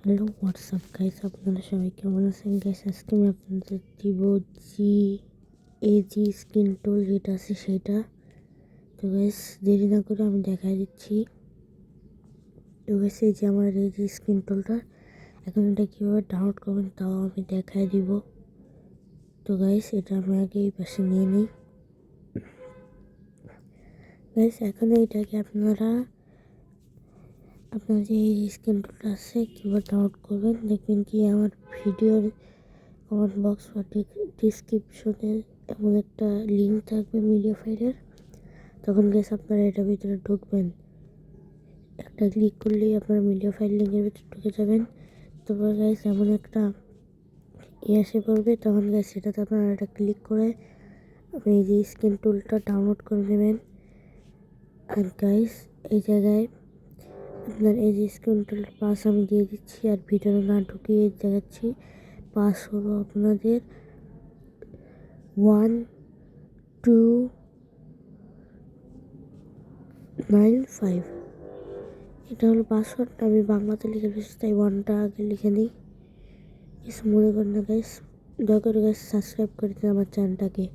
Hello WhatsApp guys, আপনারা সবাই কেমন আছেন গাইস? আজকে আমি আপনাদের দিব স্কিন টুল যেটা আছে সেটা। তো গাইস দেরি না করে আমি দেখাই দিচ্ছি। তো গাইস এই যে আমার স্কিন টুলটা, এখন এটা কীভাবে ডাউনলোড করবেন তাও আমি দেখাই দিব। তো গাইস এটা আমি আগে এই পাশে নিয়ে নিই। গাইস এখন এইটাকে আপনারা আপনার যে স্কিন টুলটা আছে কীভাবে ডাউনলোড করবেন দেখবেন কি আমার ভিডিওর কমেন্ট বক্স বা ডিসক্রিপশনে এমন একটা লিঙ্ক থাকবে মিডিয়া ফাইলের। তখন গেছে আপনারা এটার ভিতরে ঢুকবেন, একটা ক্লিক করলেই আপনারা মিডিয়া ফাইল লিঙ্কের ভিতরে ঢুকে যাবেন। তারপর গাইস এমন একটা এসে পড়বে, তখন গাইস সেটাতে আপনারা এটা ক্লিক করে আপনি এই যে স্ক্রিন টুলটা ডাউনলোড করে নেবেন। আর গাইস এই জায়গায় আপনার এই যে স্ক্রিন টুলটার পাস আমি দিয়ে দিচ্ছি, আর ভিতরে না ঢুকিয়ে দেখাচ্ছি। পাস হলো আপনাদের 1295। এটা হলো পাসওয়ার্ড, আমি বাংলাতে লিখে দিচ্ছি তাই ওয়ানটা আগে লিখে নিই। কিছু মনে করেন না গাইস, দয়া করে গাইস সাবস্ক্রাইব করে দিন আমার চ্যানেলটাকে।